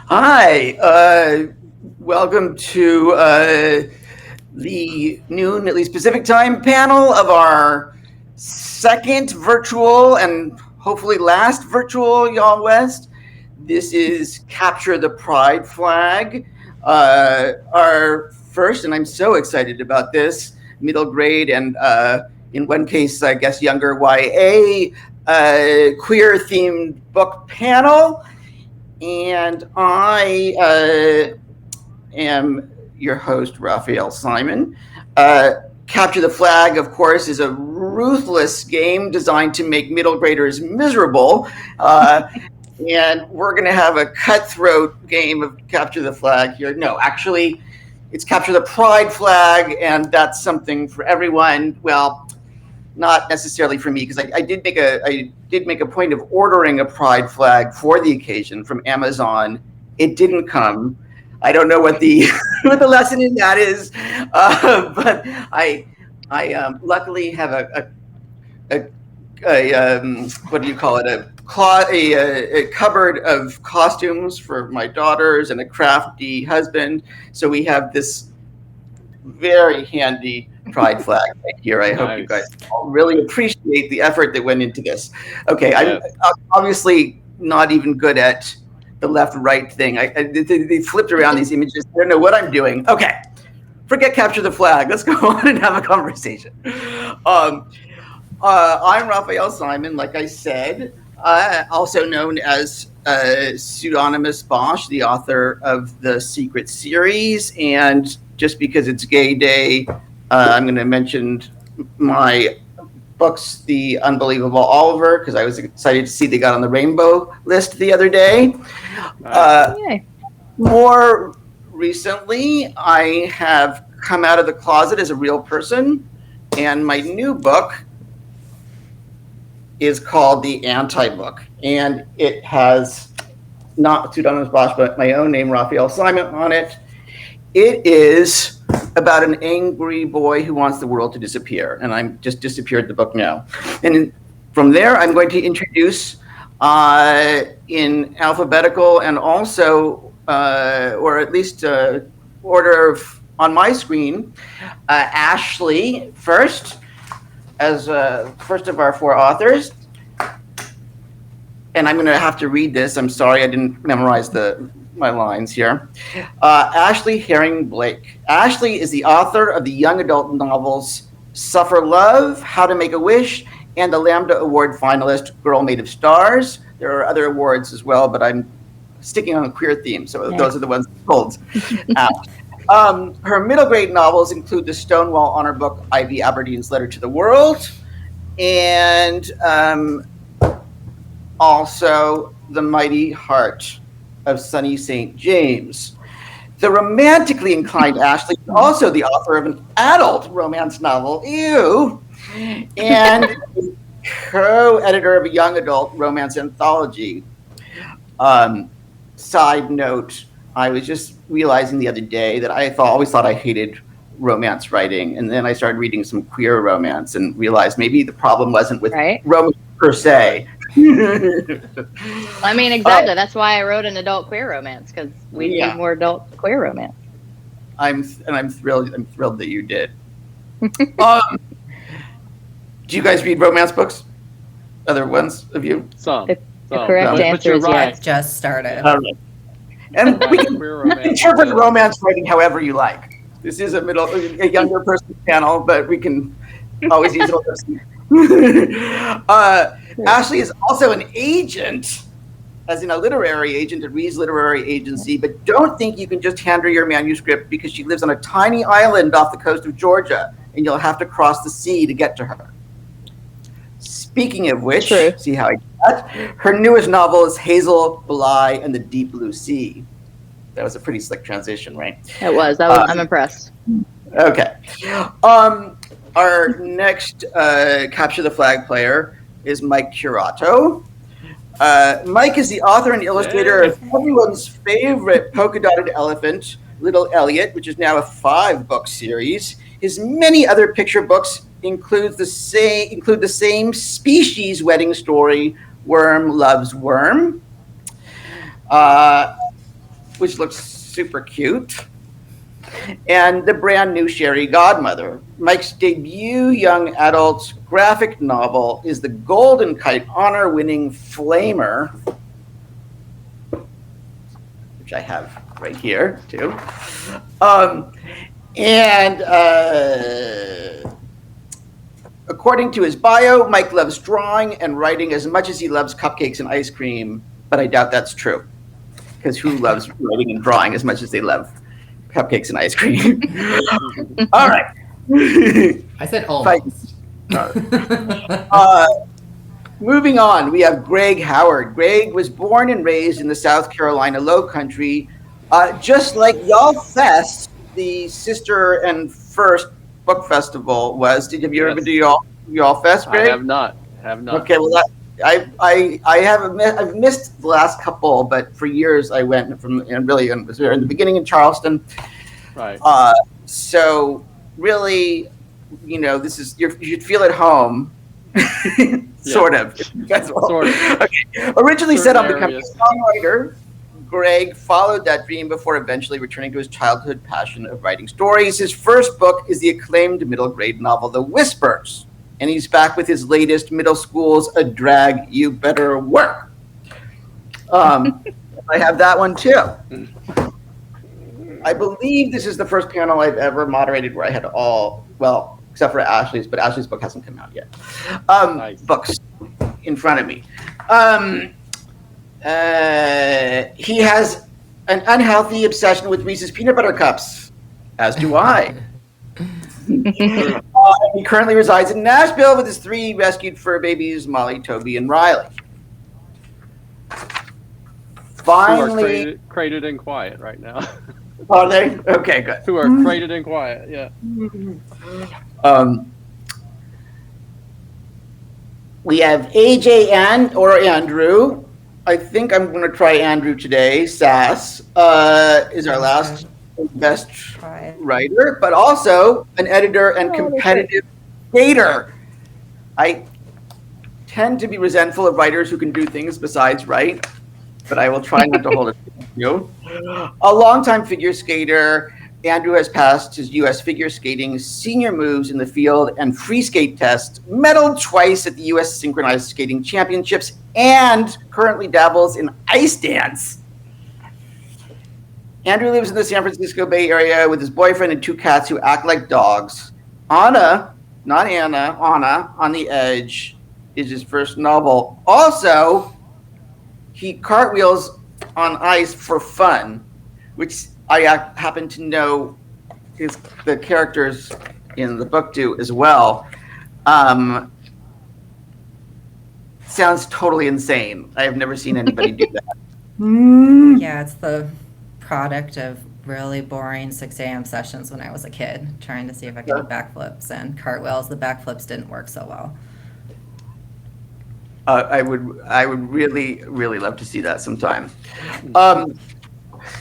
Hi, welcome to the noon, at least Pacific time panel of our second virtual and hopefully last virtual YALLWEST. This is Capture the Pride Flag. Our first, and I'm so excited about this, middle grade and in one case, I guess, younger YA queer themed book panel. And I am your host, Raphael Simon. Capture the Flag, of course, is a ruthless game designed to make middle graders miserable. And we're going to have a cutthroat game of Capture the Flag here. No, actually, it's Capture the Pride Flag, and that's something for everyone. Well, not necessarily for me, because I did make a point of ordering a pride flag for the occasion from Amazon. It didn't come. I don't know what the what the lesson in that is, but I luckily have a what do you call it, a cupboard of costumes for my daughters and a crafty husband. So we have this very handy pride flag right here. I hope you guys all really appreciate the effort that went into this. Okay, I'm obviously not even good at the left-right thing. They flipped around these images. I don't know what I'm doing. Okay, forget capture the flag. Let's go on and have a conversation. I'm Raphael Simon, like I said, also known as Pseudonymous Bosch, the author of the Secret series. And just because it's Gay Day, I'm going to mention my books, The Unbelievable Oliver, because I was excited to see they got on the Rainbow list the other day. More recently, I have come out of the closet as a real person, and my new book is called The Anti-Book, and it has not Pseudonymous Bosch, but my own name, Raphael Simon, on it. It is about an angry boy who wants the world to disappear, and I'm just disappeared the book now. And from there, I'm going to introduce in alphabetical and also, or at least order of on my screen, Ashley first, as first of our four authors. And I'm going to have to read this. I'm sorry, I didn't memorize my lines here. Ashley Herring Blake. Ashley is the author of the young adult novels Suffer Love, How to Make a Wish, and the Lambda Award finalist Girl Made of Stars. There are other awards as well, but I'm sticking on a queer theme, so those are the ones pulled out. Her middle grade novels include the Stonewall Honor Book, Ivy Aberdeen's Letter to the World, and also The Mighty Heart of Sunny St. James. The romantically inclined Ashley is also the author of an adult romance novel, ew, and co-editor of a young adult romance anthology. Side note, I was just realizing the other day that I always thought I hated romance writing, and then I started reading some queer romance and realized maybe the problem wasn't with romance per se. I mean, exactly. That's why I wrote an adult queer romance, because we need more adult queer romance. I'm thrilled that you did. Do you guys read romance books? Other ones of you? Some. The correct answer is yes. Just started. Right. And we can interpret romance writing however you like. This is a younger person panel, but we can always use it. Ashley is also an agent, as in a literary agent at Reed's Literary Agency, but don't think you can just hand her your manuscript, because she lives on a tiny island off the coast of Georgia, and you'll have to cross the sea to get to her. Speaking of which, see how I did that? Her newest novel is Hazel, Bly, and the Deep Blue Sea. That was a pretty slick transition, right? It was. I'm impressed. Okay. Our next Capture the Flag player is Mike Curato. Mike is the author and illustrator of everyone's favorite polka-dotted elephant, Little Elliot, which is now a 5-book series. His many other picture books include the same species wedding story, Worm Loves Worm. which looks super cute, and the brand new Sherry Godmother. Mike's debut young adult graphic novel is the Golden Kite honor-winning Flamer, which I have right here too. According to his bio, Mike loves drawing and writing as much as he loves cupcakes and ice cream, but I doubt that's true. Because who loves writing and drawing as much as they love cupcakes and ice cream? All right. I said almost. Moving on, we have Greg Howard. Greg was born and raised in the South Carolina Low Country, just like YALLWEST, the sister and first book festival was. Did you ever do YALLWEST, Greg? I have not. Okay, well, I've missed the last couple, but for years I went from, and really was there in the beginning in Charleston. Right. So really, this is you should feel at home. Sort of. Sort of. Okay. Originally set on becoming a songwriter, Greg followed that dream before eventually returning to his childhood passion of writing stories. His first book is the acclaimed middle grade novel, The Whispers, and he's back with his latest, middle school's A Drag You Better Work. I have that one too. I believe this is the first panel I've ever moderated where I had except for Ashley's, but Ashley's book hasn't come out yet. Nice. Books in front of me. He has an unhealthy obsession with Reese's peanut butter cups, as do I. He currently resides in Nashville with his 3 rescued fur babies, Molly, Toby, and Riley. Finally, Who are crated and quiet right now. Are they? Okay, good. Who are crated and quiet, yeah. We have AJ or Andrew. I think I'm going to try Andrew today. Sass is our last best writer, but also an editor and competitive skater. I tend to be resentful of writers who can do things besides write, but I will try not to hold it against you. A longtime figure skater, Andrew has passed his U.S. figure skating senior moves in the field and free skate test, medaled twice at the U.S. Synchronized Skating Championships, and currently dabbles in ice dance. Andrew lives in the San Francisco Bay Area with his boyfriend and 2 cats who act like dogs. Anna, not Anna, Anna, On the Edge is his first novel. Also, he cartwheels on ice for fun, which I happen to know the characters in the book do as well. Sounds totally insane. I have never seen anybody do that. Yeah, it's the product of really boring 6 a.m. sessions when I was a kid, trying to see if I could do backflips and cartwheels. The backflips didn't work so well. I would really, really love to see that sometime.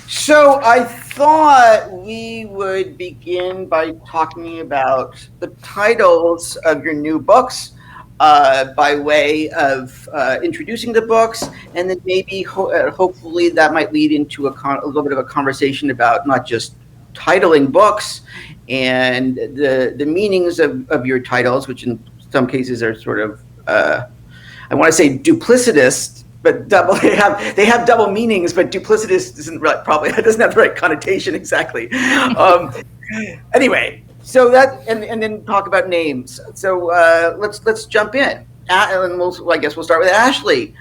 So I thought we would begin by talking about the titles of your new books by way of introducing the books, and then maybe hopefully that might lead into a little bit of a conversation about not just titling books and the meanings of your titles, which in some cases are sort of I want to say duplicitous, but they have double meanings, but duplicitous doesn't have the right connotation exactly. Anyway, so that and then talk about names. So let's jump in, and I guess we'll start with Ashley.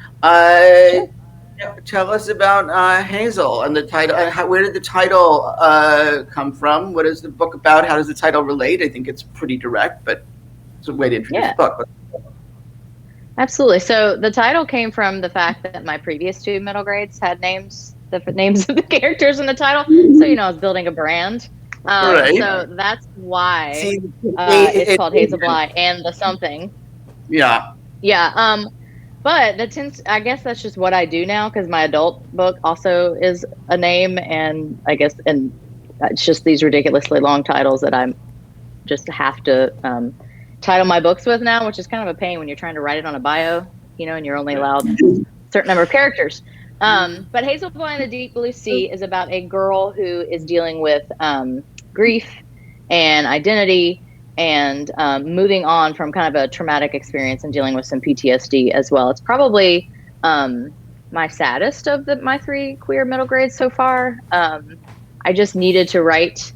Tell us about Hazel and the title. Where did the title come from? What is the book about? How does the title relate? I think it's pretty direct, but it's a way to introduce the book. Absolutely. So the title came from the fact that my previous 2 middle grades had names of the characters in the title. So, I was building a brand. Right. So that's why it's called Hazel Bly and the something. Yeah. Yeah. But I guess that's just what I do now, because my adult book also is a name, and I guess it's just these ridiculously long titles that I'm just have to title my books with now, which is kind of a pain when you're trying to write it on a bio, and you're only allowed a certain number of characters. But Hazel Blind, The Deep Blue Sea is about a girl who is dealing with grief and identity and moving on from kind of a traumatic experience and dealing with some PTSD as well. It's probably my saddest of my 3 queer middle grades so far. I just needed to write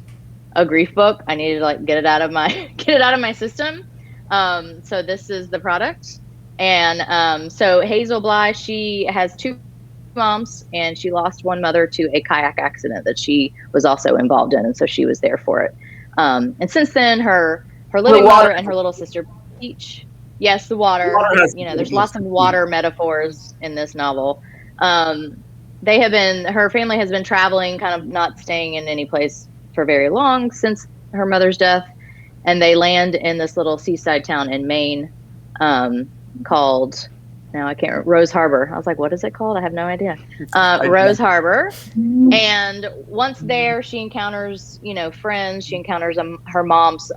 a grief book. I needed to like get it out of my system. So this is the product. And so Hazel Bly, she has 2 moms, and she lost one mother to a kayak accident that she was also involved in, and so she was there for it. And since then, her living mother and her little sister Peach. Yes, the water. There's lots of water metaphors in this novel. Her family has been traveling, kind of not staying in any place for very long since her mother's death, and they land in this little seaside town in Maine called, now I can't remember, Rose Harbor. I was like, what is it called? I have no idea. Rose Harbor. And once there, she encounters, friends. She encounters her mom's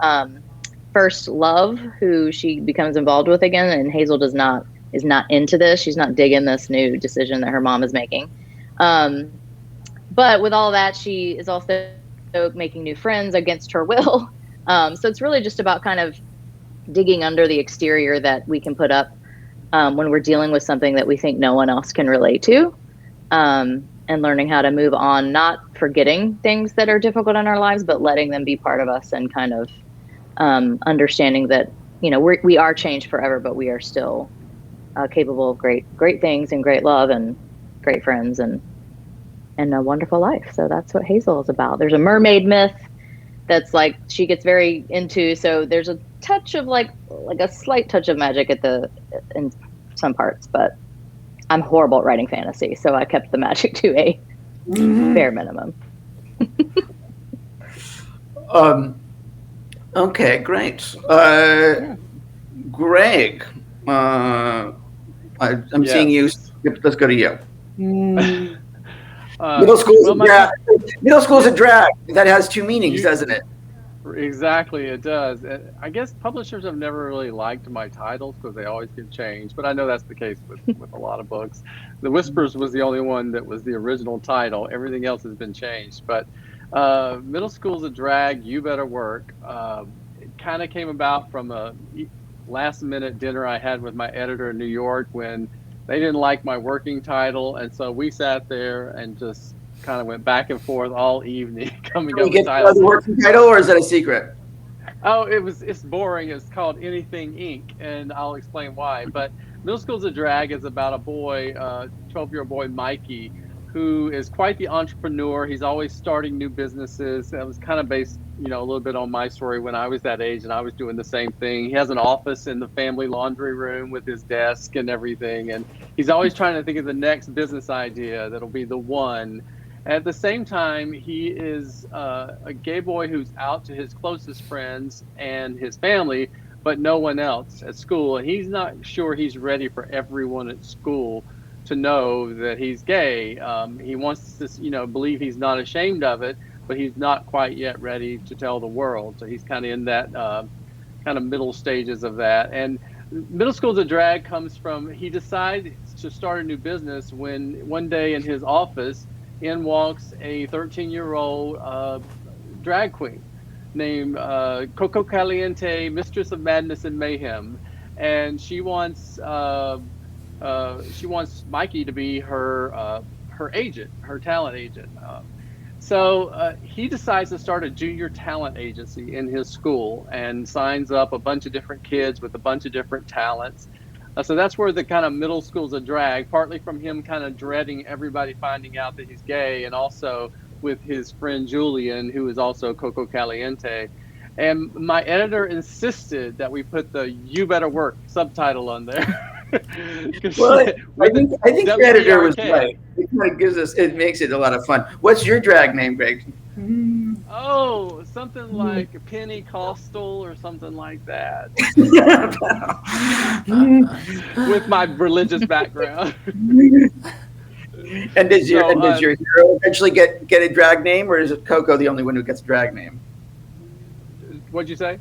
first love, who she becomes involved with again. And Hazel is not into this. She's not digging this new decision that her mom is making. But with all that, she is also making new friends against her will. So it's really just about kind of digging under the exterior that we can put up when we're dealing with something that we think no one else can relate to, and learning how to move on, not forgetting things that are difficult in our lives, but letting them be part of us, and kind of understanding that, we are changed forever, but we are still capable of great things and great love and great friends and a wonderful life. So that's what Hazel is about. There's a mermaid myth that's like she gets very into, so there's a touch of like a slight touch of magic in some parts, but I'm horrible at writing fantasy, so I kept the magic to a bare minimum. Okay, great. Greg, I'm seeing you. Let's go to you. Middle school's a drag. That has 2 meanings, doesn't it? Exactly, it does. I guess publishers have never really liked my titles because they always get changed, but I know that's the case with a lot of books. The Whispers was the only one that was the original title. Everything else has been changed. But Middle School's a Drag, You Better Work. It kind of came about from a last-minute dinner I had with my editor in New York when they didn't like my working title, and so we sat there and just kind of went back and forth all evening coming up with titles. The working title, or is that a secret? Oh, it's boring. It's called Anything Inc., and I'll explain why. But Middle School's a Drag is about a boy, 12-year-old boy, Mikey, who is quite the entrepreneur. He's always starting new businesses. That was kind of based, a little bit on my story when I was that age, and I was doing the same thing. He has an office in the family laundry room with his desk and everything, and he's always trying to think of the next business idea that'll be the one. At the same time, he is a gay boy who's out to his closest friends and his family, but no one else at school. And he's not sure he's ready for everyone at school to know that he's gay. He wants to, believe he's not ashamed of it, but he's not quite yet ready to tell the world. So he's kind of in that kind of middle stages of that. And Middle School's a Drag comes from, he decided to start a new business when one day in his office, in walks a 13-year-old drag queen named Coco Caliente, Mistress of Madness and Mayhem, and she wants Mikey to be her agent, her talent agent. So he decides to start a junior talent agency in his school and signs up a bunch of different kids with a bunch of different talents. So that's where the kind of Middle School's a Drag, partly from him kind of dreading everybody finding out that he's gay, and also with his friend Julian, who is also Coco Caliente. And my editor insisted that we put the "You Better Work" subtitle on there. Well, I think the editor was right. It kind of it makes it a lot of fun. What's your drag name, Greg? Oh, something like Penny Costal or something like that. With my religious background. And does your hero eventually get a drag name, or is it Coco the only one who gets a drag name? What'd you say?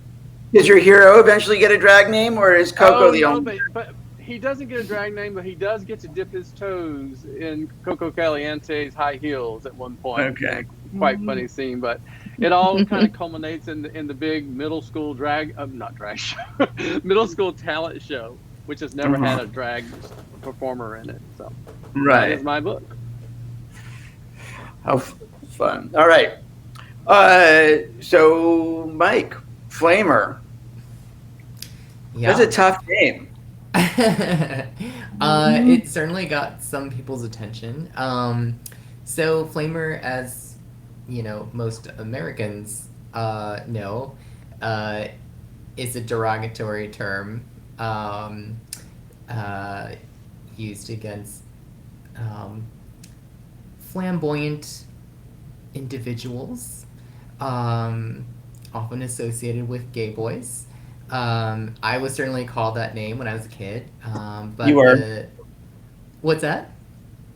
Does your hero eventually get a drag name, or is Coco the only? But he doesn't get a drag name, but he does get to dip his toes in Coco Caliente's high heels at one point. Okay. Quite funny scene, but it all kind of culminates in the big middle school not drag show, middle school talent show, which has never had a drag performer in it. So Right. that is my book. How fun. All right. So Mike, Flamer. Yeah. That's a tough name. It certainly got some people's attention. So Flamer, as you know, most Americans know, is a derogatory term used against flamboyant individuals, often associated with gay boys. I was certainly called that name when I was a kid. But You were. What's that?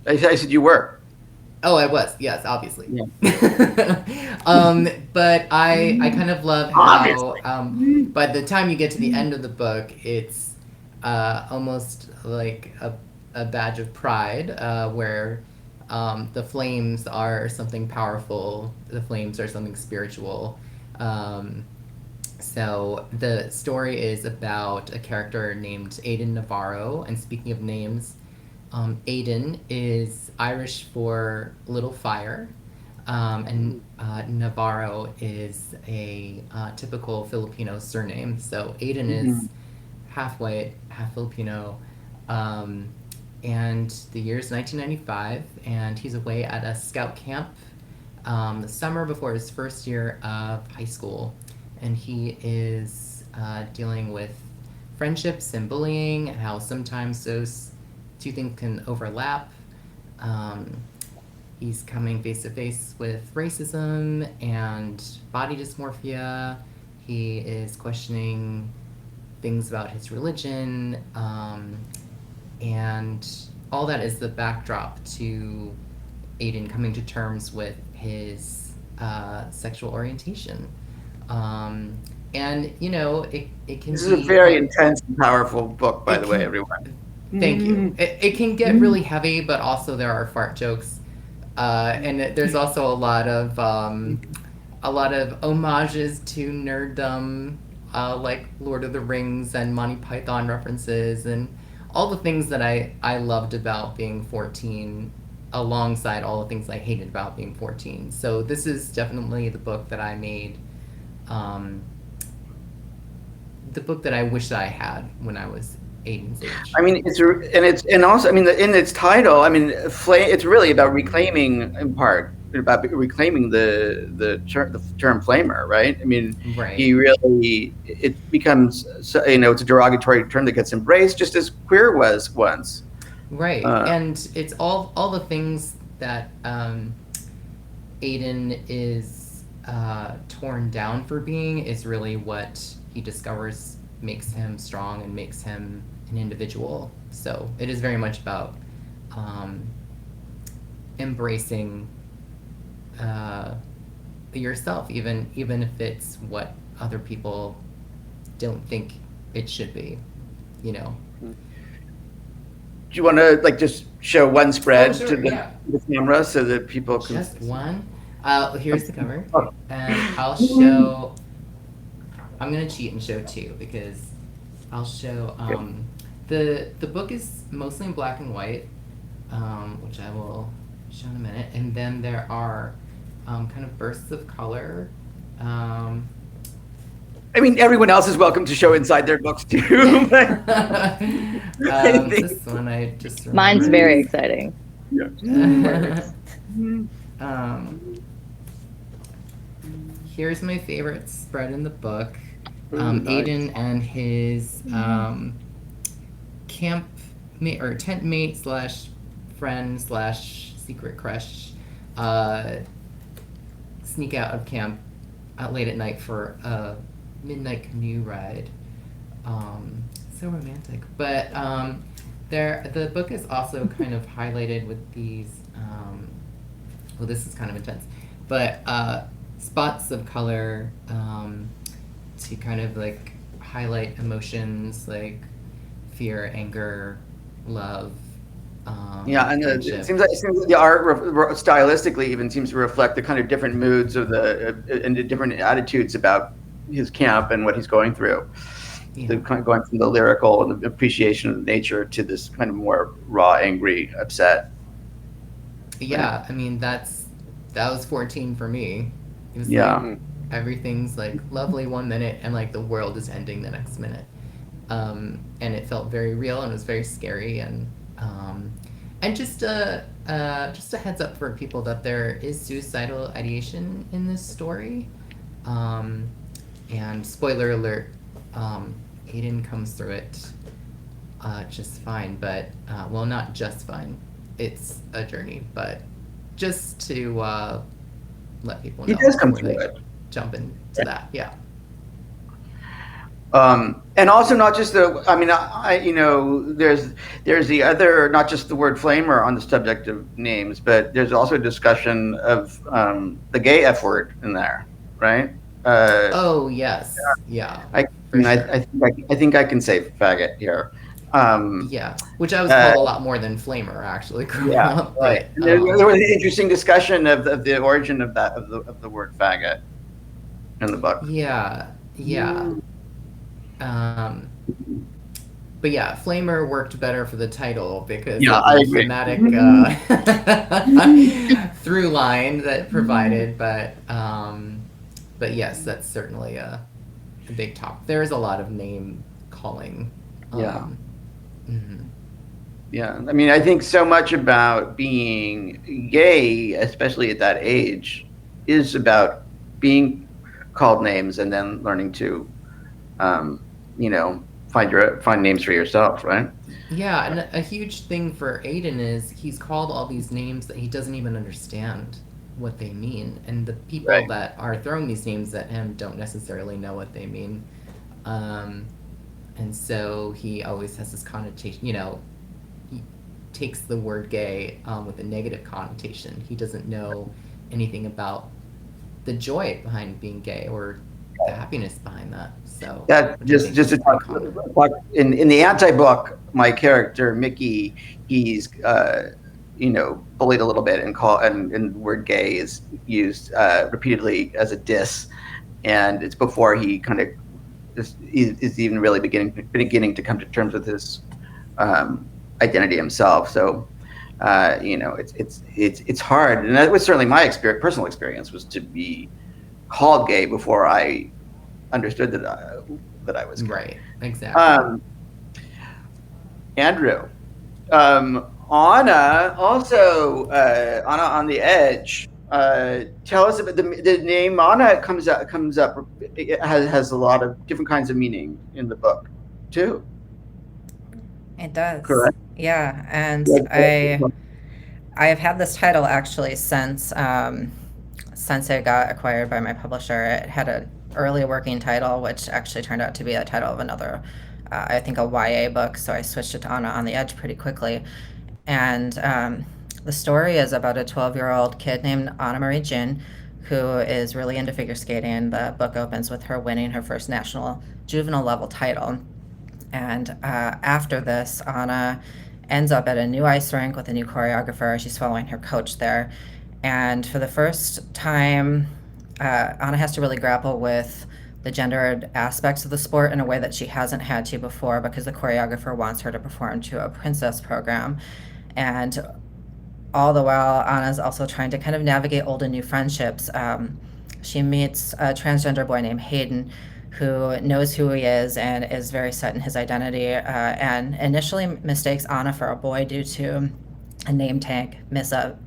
I said you were. Oh, I was. Yes, obviously. Yeah. But I kind of love how by the time you get to the end of the book, it's almost like a badge of pride, where the flames are something powerful. The flames are something spiritual. So the story is about a character named Aiden Navarro. And speaking of names, Aiden is Irish for little fire, and Navarro is a typical Filipino surname. So Aiden is half white, half Filipino, and the year is 1995, and he's away at a scout camp the summer before his first year of high school, and he is dealing with friendships and bullying, and how sometimes those two things can overlap. He's coming face to face with racism and body dysmorphia. He is questioning things about his religion, and all that is the backdrop to Aiden coming to terms with his sexual orientation. And, you know, it can This is a very intense and powerful book, by the way, everyone. Thank you. It can get really heavy, but also there are fart jokes. And there's also a lot of homages to nerddom, like Lord of the Rings and Monty Python references, and all the things that I loved about being 14, alongside all the things I hated about being 14. So this is definitely the book that I made, the book that I wish that I had when I was Aiden's age. I mean, also, I mean, in its title, I mean, it's really about reclaiming, in part, about reclaiming the term flamer, right? I mean, Right. it becomes, it's a derogatory term that gets embraced, just as queer was once. Right, and it's all the things that Aiden is torn down for being is really what he discovers makes him strong and makes him an individual. So it is very much about embracing yourself, even if it's what other people don't think it should be, you know. Do you want to just show one spread to the camera so that people can just one? Here's the cover, and I'll show. I'm gonna cheat and show two because I'll show. The book is mostly in black and white, which I will show in a minute, and then there are kind of bursts of color. I mean, everyone else is welcome to show inside their books too. This one I just remembered. Mine's very exciting. Yeah. Here's my favorite spread in the book. Aiden and his camp mate or tent mate / friend / secret crush sneak out of camp late at night for a midnight canoe ride. So romantic. But the book is also kind of highlighted with these well, this is kind of intense, but spots of color to kind of highlight emotions like fear, anger, love, Yeah, and it friendship. seems like the art stylistically even seems to reflect the kind of different moods of and the different attitudes about his camp and what he's going through. Yeah. The kind of going from the lyrical and the appreciation of nature to this kind of more raw, angry, upset. Yeah, I mean that was 14 for me. It was Yeah. like everything's like lovely 1 minute and like the world is ending the next minute. And it felt very real and it was very scary and just a heads up for people that there is suicidal ideation in this story. And spoiler alert, Aiden comes through it just fine, but well, not just fine. It's a journey, but just to let people know He does come before through they it. jump into that. Yeah. And also not just there's the other, not just the word flamer on the subject of names, but there's also a discussion of the gay F word in there, right? Oh yes, yeah, I for sure. I think I can say faggot here. Yeah, which I was called a lot more than flamer actually growing up. Right. But There was an interesting discussion of the origin of the word faggot in the book. yeah. But yeah, flamer worked better for the title because Yeah, of I the agree. thematic through line that it provided. But yes, that's certainly a big topic. There is a lot of name calling. Yeah. Mhm. Yeah, I mean, I think so much about being gay, especially at that age, is about being called names and then learning to, find names for yourself, right? Yeah, and a huge thing for Aiden is he's called all these names that he doesn't even understand what they mean, and the people Right. that are throwing these names at him don't necessarily know what they mean, and so he always has this connotation. He takes the word gay with a negative connotation. He doesn't know anything about the joy behind being gay or the happiness behind that. So That which I think just is to pretty talk common. in the anti-book, my character Mickey, he's bullied a little bit and the word gay is used repeatedly as a diss, and it's before he kind of is even really beginning to come to terms with his identity himself. So it's hard, and that was certainly my personal experience was to be called gay before I understood that I was gay. Right, exactly. Andrew, Anna also Anna on the Edge. Tell us about the name Anna comes up. It has a lot of different kinds of meaning in the book too. It does. Correct. Yeah, and Yeah. I have had this title actually since it got acquired by my publisher. It had an early working title, which actually turned out to be a title of another, I think, a YA book. So I switched it to Anna on the Edge pretty quickly. And the story is about a 12-year-old kid named Anna Marie Jin, who is really into figure skating. The book opens with her winning her first national juvenile level title. And after this, Anna ends up at a new ice rink with a new choreographer. She's following her coach there. And for the first time, Anna has to really grapple with the gendered aspects of the sport in a way that she hasn't had to before because the choreographer wants her to perform to a princess program. And all the while, Anna's also trying to kind of navigate old and new friendships. She meets a transgender boy named Hayden who knows who he is and is very set in his identity, and initially mistakes Anna for a boy due to a name tag mess up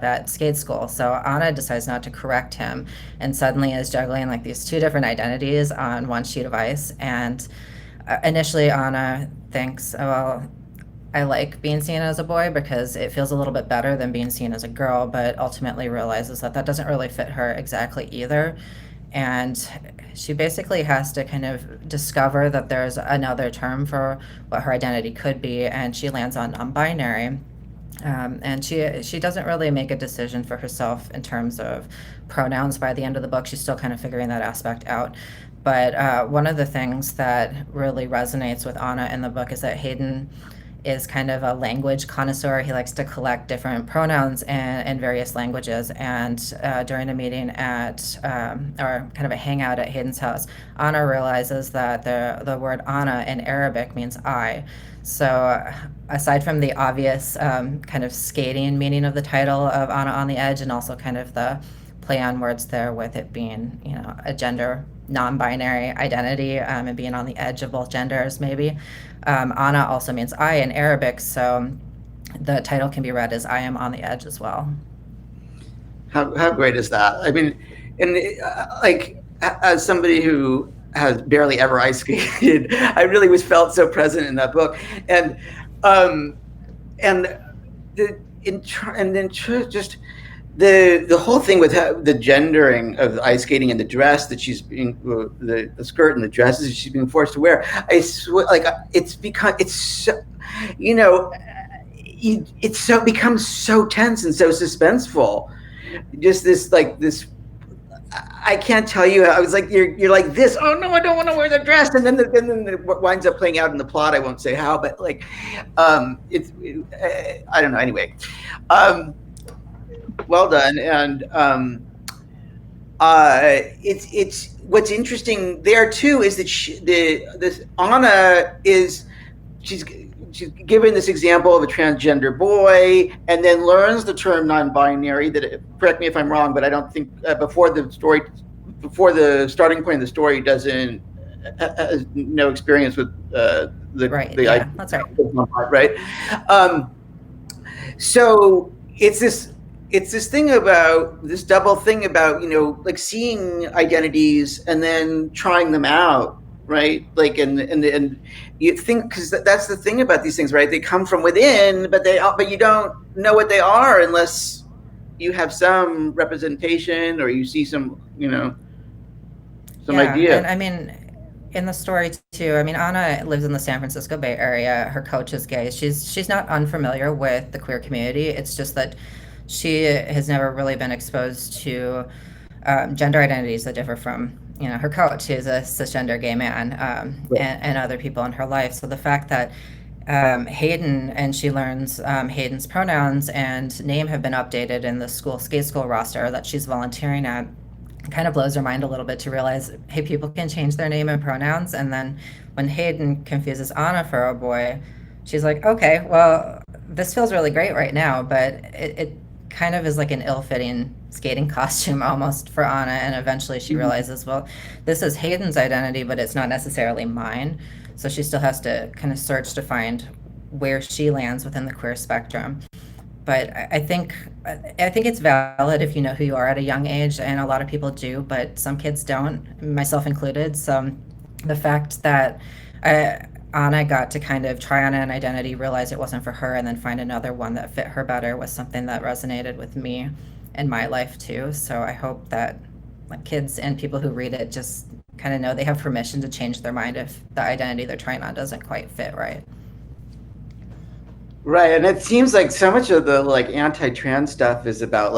at skate school. So Anna decides not to correct him and suddenly is juggling like these two different identities on one sheet of ice. And initially Anna thinks, oh, well, I like being seen as a boy because it feels a little bit better than being seen as a girl, but ultimately realizes that that doesn't really fit her exactly either. And she basically has to kind of discover that there's another term for what her identity could be, and she lands on non binary. And she doesn't really make a decision for herself in terms of pronouns by the end of the book. She's still kind of figuring that aspect out. But one of the things that really resonates with Anna in the book is that Hayden is kind of a language connoisseur. He likes to collect different pronouns in various languages. And during a meeting or kind of a hangout at Hayden's house, Anna realizes that the word Anna in Arabic means I. So, aside from the obvious kind of skating meaning of the title of Anna on the Edge, and also kind of the play on words there with it being, a gender non-binary identity and being on the edge of both genders, maybe. Anna also means I in Arabic, so the title can be read as I am on the edge as well. How great is that? I mean, and as somebody who has barely ever ice skated, I really was felt so present in that book, and just the whole thing with the gendering of the ice skating and the dress that she's being the skirt and the dresses she's being forced to wear. I swear, it's so, becomes so tense and so suspenseful. Just this. I can't tell you. I was like, you're like this. Oh no, I don't want to wear the dress, and then it winds up playing out in the plot. I won't say how, but I don't know. Anyway, well done, and it's what's interesting there too is that this Anna she's given this example of a transgender boy, and then learns the term non-binary. That, correct me if I'm wrong, but I don't think before the starting point of the story has no experience with right. Yeah, that's right. Right. So it's this thing about this double thing about seeing identities and then trying them out, right? And you think, because that's the thing about these things, right? They come from within, but you don't know what they are unless you have some representation or you see some idea. And I mean, in the story too, I mean, Anna lives in the San Francisco Bay Area. Her coach is gay. She's not unfamiliar with the queer community. It's just that she has never really been exposed to gender identities that differ from her coach, who's a cisgender gay man, Right. and other people in her life. So the fact that Hayden, and she learns Hayden's pronouns and name have been updated in the skate school roster that she's volunteering at, kind of blows her mind a little bit to realize, hey, people can change their name and pronouns. And then when Hayden confuses Anna for a boy, she's like, okay, well, this feels really great right now, but it kind of is like an ill-fitting skating costume almost for Anna. And eventually she realizes, well, this is Hayden's identity, but it's not necessarily mine. So she still has to kind of search to find where she lands within the queer spectrum. But I think it's valid if you know who you are at a young age, and a lot of people do, but some kids don't, myself included. So the fact that Anna got to kind of try on an identity, realize it wasn't for her, and then find another one that fit her better was something that resonated with me in my life too. So I hope that kids and people who read it just kind of know they have permission to change their mind if the identity they're trying on doesn't quite fit right. Right, and it seems like so much of the anti-trans stuff is about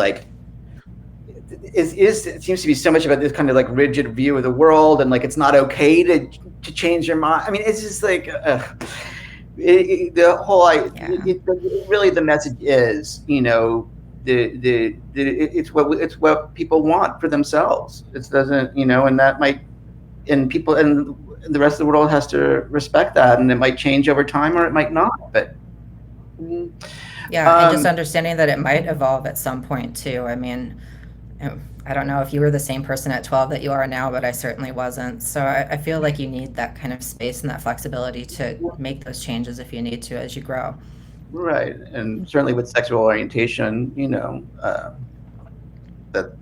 it seems to be so much about this kind of rigid view of the world, and it's not okay to change your mind. I mean, it's just the whole really the message is it's what people want for themselves. It doesn't and that might, and people and the rest of the world has to respect that, and it might change over time or it might not, but. Yeah, and just understanding that it might evolve at some point too. I mean, I don't know if you were the same person at 12 that you are now, but I certainly wasn't. So I feel like you need that kind of space and that flexibility to make those changes if you need to as you grow. Right, and certainly with sexual orientation, that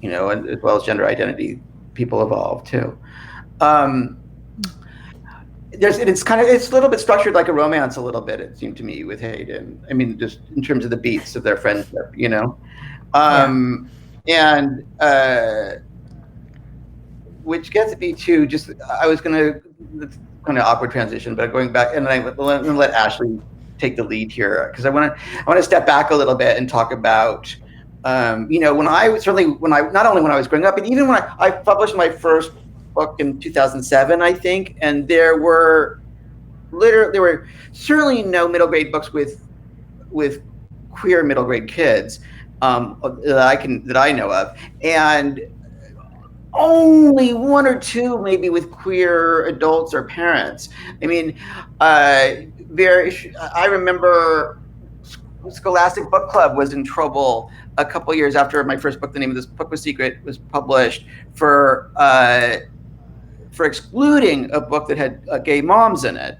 and as well as gender identity, people evolve too. It's a little bit structured like a romance, a little bit, it seemed to me, with Hayden. I mean, just in terms of the beats of their friendship, and which gets me to it's kind of awkward transition, but going back, and I'm gonna let Ashley take the lead here, because I want to step back a little bit and talk about, when I was not only when I was growing up, but even when I published my first book in 2007, I think, and there were certainly no middle grade books with queer middle grade kids that I know of, and only one or two maybe with queer adults or parents. I mean, I remember Scholastic Book Club was in trouble a couple years after my first book, the name of this book was Secret, was published, for excluding a book that had gay moms in it.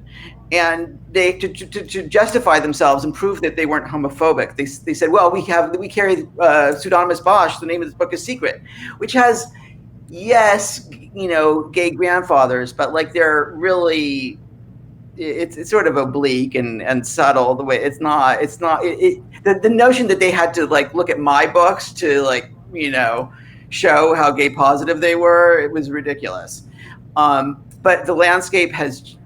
And they, to justify themselves and prove that they weren't homophobic, they said, well, we carry pseudonymous Bosch, the name of this book is Secret, which has, yes, gay grandfathers, but like they're really, it's sort of oblique and subtle the way the notion that they had to like look at my books to like, show how gay positive they were, it was ridiculous. But the landscape has,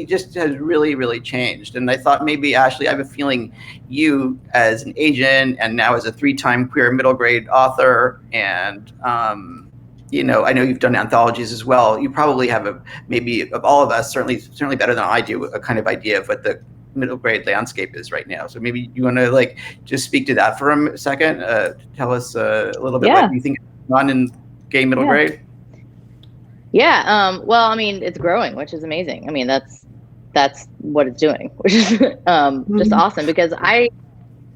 just has really, really changed. And I thought maybe, Ashley, I have a feeling you as an agent and now as a 3-time queer middle grade author, and, I know you've done anthologies as well. You probably have maybe of all of us, certainly better than I do, a kind of idea of what the middle grade landscape is right now. So maybe you want to like just speak to that for a second. Tell us a little bit what you think is going on in gay middle grade. Yeah. Well, I mean, it's growing, which is amazing. I mean, that's what it's doing, which is just awesome, because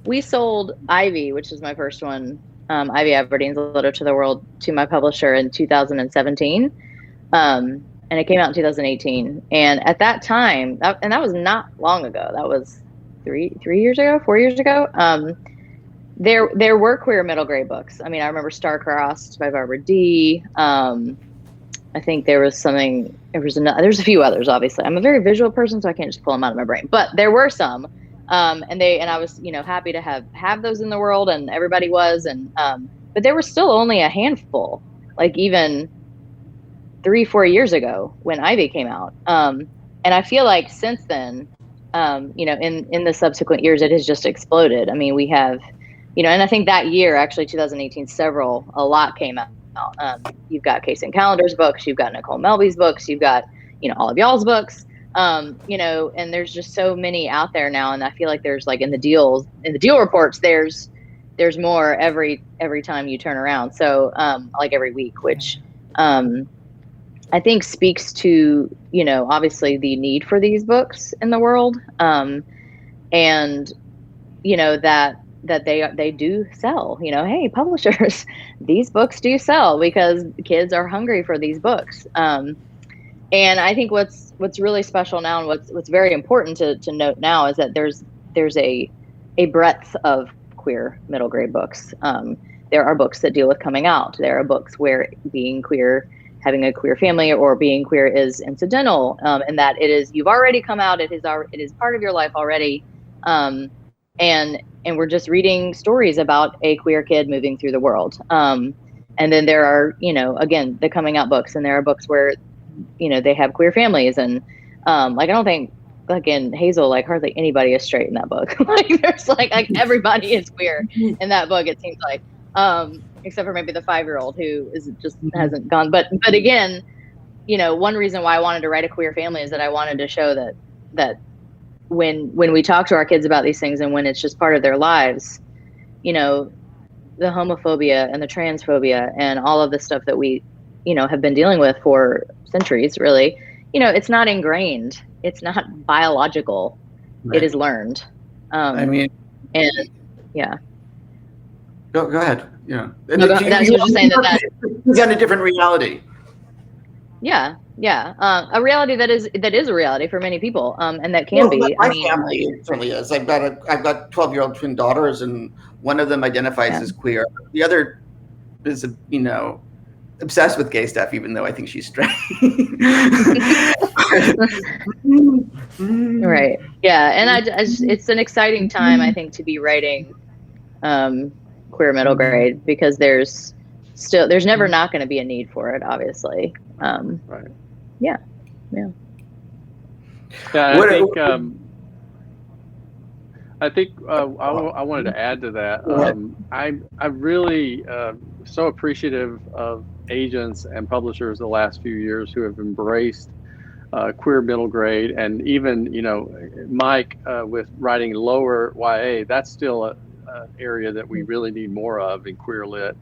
we sold Ivy, which is my first one, Ivy Aberdeen's A Letter to the World, to my publisher in 2017. And it came out in 2018. And at that time, and that was not long ago, that was 4 years ago. There were queer middle grade books. I mean, I remember Star-Crossed by Barbara D. I think there's a few others, obviously. I'm a very visual person, so I can't just pull them out of my brain, but there were some. And I was, happy to have those in the world, and everybody was, but there were still only a handful, like even 3-4 years ago when Ivy came out. And I feel like since then, in the subsequent years, it has just exploded. I mean, we have, and I think that year, actually 2018, a lot came out. You've got Case and Calendar's books, you've got Nicole Melby's books, you've got, all of y'all's books, and there's just so many out there now. And I feel like there's like in the deal reports, there's more every time you turn around. So, like every week, which, I think speaks to, obviously the need for these books in the world. And, that they do sell, hey, publishers, these books do sell because kids are hungry for these books. And I think what's really special now, and what's very important to note now, is that there's a breadth of queer middle grade books. There are books that deal with coming out. There are books where being queer, having a queer family, or being queer is incidental, and that you've already come out. It is part of your life already. And we're just reading stories about a queer kid moving through the world. And then there are, again, the coming out books, and there are books where, they have queer families. And like, I don't think, like in Hazel, like hardly anybody is straight in that book. Like there's like everybody is queer in that book, it seems like, except for maybe the 5-year-old who hasn't gone. But again, one reason why I wanted to write a queer family is that I wanted to show that when we talk to our kids about these things, and when it's just part of their lives, the homophobia and the transphobia and all of the stuff that we, have been dealing with for centuries, really, it's not ingrained. It's not biological. Right. It is learned. And yeah. Go ahead. Yeah. No, that's just saying that it's got a different reality. Yeah. A reality that is a reality for many people, and that can be. My family certainly is. I've got 12-year-old twin daughters, and one of them identifies as queer. The other is, obsessed with gay stuff, even though I think she's straight. Right. Yeah, and it's an exciting time, I think, to be writing queer middle grade, because there's never not going to be a need for it, obviously. Right. Yeah. Yeah, I think I think I wanted to add to that. I really so appreciative of agents and publishers the last few years who have embraced queer middle grade, and even Mike with writing lower YA. That's still a area that we really need more of in queer lit,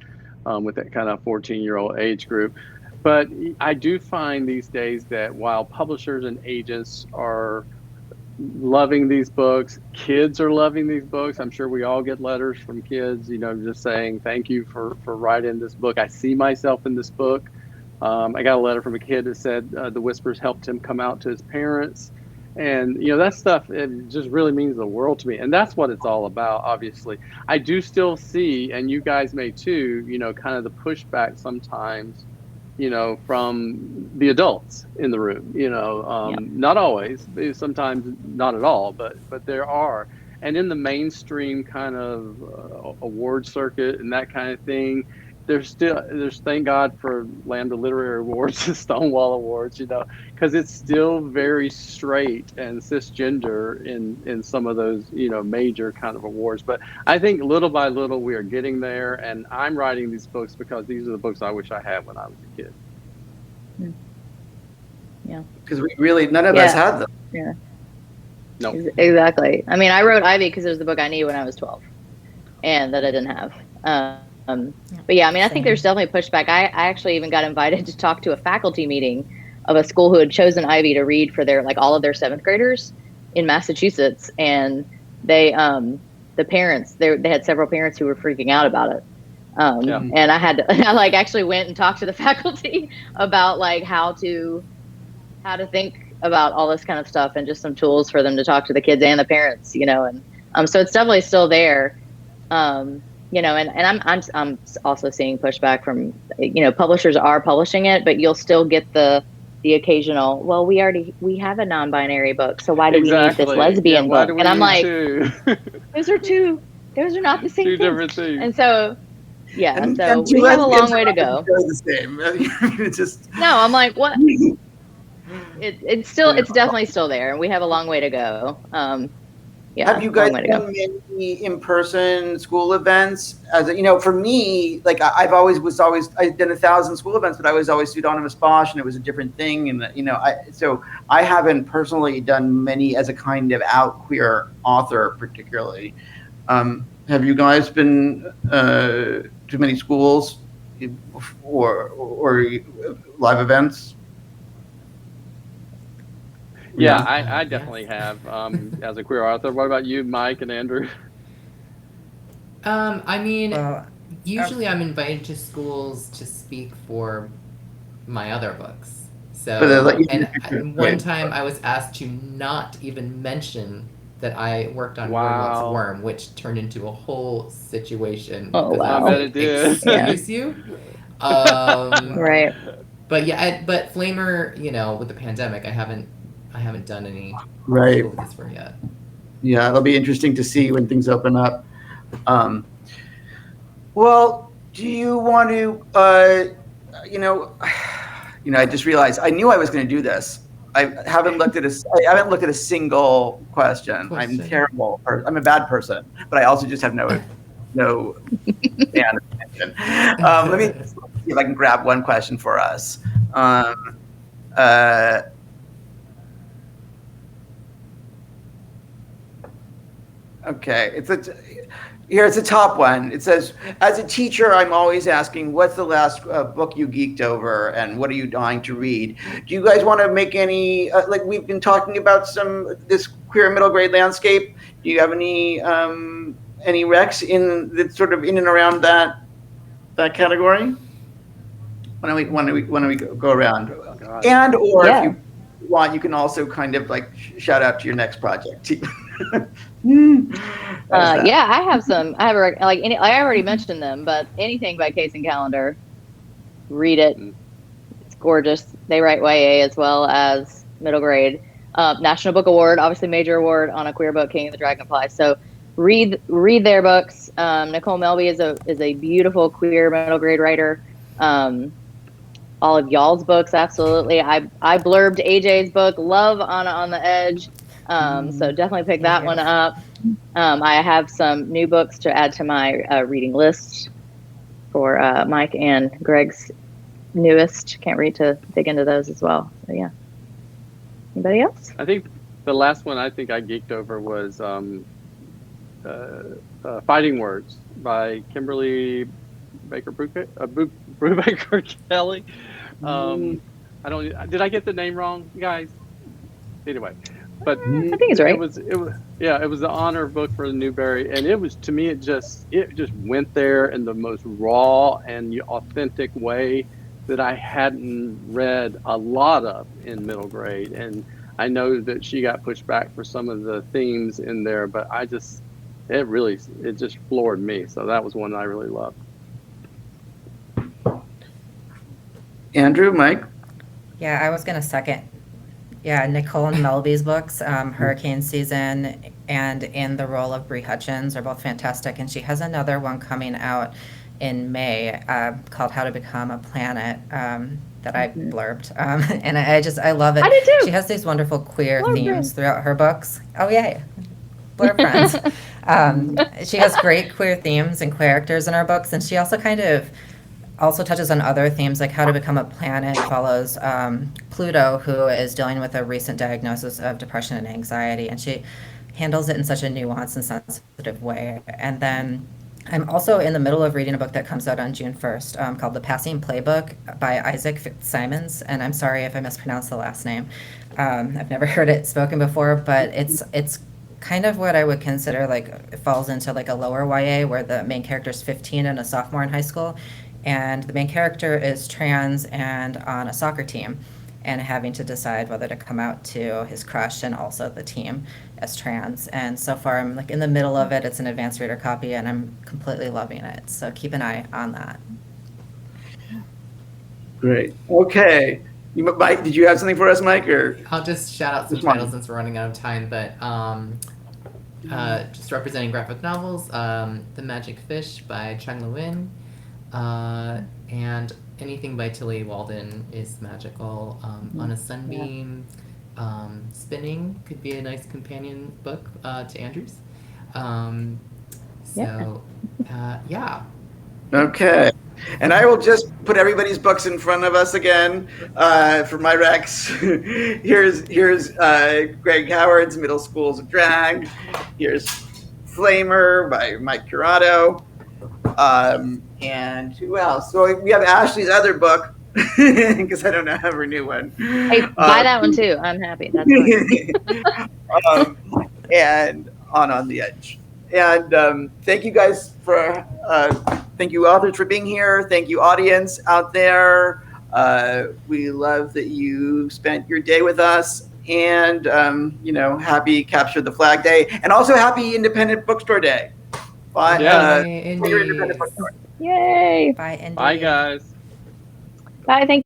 with that kind of 14-year-old age group. But I do find these days that while publishers and agents are loving these books, kids are loving these books. I'm sure we all get letters from kids, just saying thank you for writing this book. I see myself in this book. I got a letter from a kid that said the Whispers helped him come out to his parents. And, that stuff, it just really means the world to me. And that's what it's all about, obviously. I do still see, and you guys may too, kind of the pushback sometimes, from the adults in the room, not always, sometimes not at all, but there are. And in the mainstream kind of award circuit and that kind of thing, there's thank God for Lambda Literary Awards and Stonewall Awards, because it's still very straight and cisgender in some of those, major kind of awards. But I think little by little we are getting there, and I'm writing these books because these are the books I wish I had when I was a kid. Yeah. Because none of us had them. Yeah. No. Exactly. I mean, I wrote Ivy because it was the book I needed when I was 12, and that I didn't have. But yeah, I mean, I think there's definitely pushback. I actually even got invited to talk to a faculty meeting of a school who had chosen Ivy to read for their all of their 7th graders in Massachusetts, and they the parents they had several parents who were freaking out about it. And I had to, I actually went and talked to the faculty about how to think about all this kind of stuff, and just some tools for them to talk to the kids and the parents, and so it's definitely still there. And I'm also seeing pushback from, publishers are publishing it, but you'll still get the occasional, well, we have a non-binary book, so why do we need this lesbian book? And I'm like, those are not the same two things. Different things. And so, so we have a long way to go. The same. It's just... No, I'm like, what? It's definitely still there, and we have a long way to go. Have you guys done many in-person school events? As for me, I've done 1,000 school events, but I was always pseudonymous Bosch, and it was a different thing. And so I haven't personally done many as a kind of out queer author, particularly. Have you guys been to many schools or live events? Yeah, I definitely have, as a queer author. What about you, Mike and Andrew? I mean, usually I'm invited to schools to speak for my other books. So, and one time I was asked to not even mention that I worked on Boardwalk's Worm, which turned into a whole situation. Oh, wow. I bet it did. Excuse you. Right. But yeah, but Flamer, with the pandemic, I haven't done any this for yet. Yeah, it'll be interesting to see when things open up. Well, do you want to? I just realized I knew I was going to do this. I haven't looked at a single question. I'm terrible. I'm a bad person, but I also just have no attention. Let me see if I can grab one question for us. Okay, it's a top one. It says, as a teacher, I'm always asking, what's the last book you geeked over, and what are you dying to read? Do you guys want to make any, we've been talking about this queer middle grade landscape. Do you have any recs in sort of in and around that category? Why don't we go around? Oh, and or if you want, you can also kind of shout out to your next project. I have some. I already mentioned them, but anything by Case and Callender, read it. It's gorgeous. They write YA as well as middle grade. National Book Award, obviously major award on a queer book, King of the Dragonfly. So read their books. Nicole Melby is a beautiful queer middle grade writer. All of y'all's books, absolutely. I blurbed AJ's book, Love, Anna on the Edge. So definitely pick that one up. I have some new books to add to my reading list for Mike and Greg's newest. Can't wait to dig into those as well. So yeah. Anybody else? I think the last one I think I geeked over was Fighting Words by Kimberly Baker Brubaker Kelly. I don't. Did I get the name wrong, guys? Anyway, but I think it's right. It was the honor book for Newbery, and it was, to me, it just went there in the most raw and authentic way that I hadn't read a lot of in middle grade. And I know that she got pushed back for some of the themes in there, but it just floored me. So that was one I really loved. Andrew, Mike? Yeah, I was going to second. Yeah, Nicole and Melby's books, Hurricane Season and In the Role of Brie Hutchins, are both fantastic. And she has another one coming out in May called How to Become a Planet that I blurbed. And I love it. I did too. She has these wonderful queer themes throughout her books. Oh, yay. Blurb friends. She has great queer themes and characters in her books. And she also kind of touches on other themes, like How to Become a Planet follows Pluto, who is dealing with a recent diagnosis of depression and anxiety, and she handles it in such a nuanced and sensitive way. And then I'm also in the middle of reading a book that comes out on June 1st called The Passing Playbook by Isaac Simons, and I'm sorry if I mispronounced the last name. I've never heard it spoken before, but it's kind of what I would consider, like, it falls into like a lower YA, where the main character is 15 and a sophomore in high school. And the main character is trans and on a soccer team, and having to decide whether to come out to his crush and also the team as trans. And so far, I'm like in the middle of it. It's an advanced reader copy, and I'm completely loving it. So keep an eye on that. Great. Okay. Mike, did you have something for us, Mike? Or I'll just shout out some titles since we're running out of time. But just representing graphic novels, The Magic Fish by Chung Lewin. And anything by Tilly Walden is magical. On a Sunbeam, Spinning could be a nice companion book to Andrew's. Yeah. Okay. And I will just put everybody's books in front of us again for my recs. Here's Greg Howard's Middle School's Drag. Here's Flamer by Mike Curato. And who else? So we have Ashley's other book, because I don't have her new one. Hey, buy that one too. I'm happy. That's fine. And On the Edge. And thank you guys thank you authors for being here. Thank you audience out there. We love that you spent your day with us. And, happy Capture the Flag Day. And also happy Independent Bookstore Day. Bye. Yay. Bye, Indy. Bye, guys. Bye. Thank you.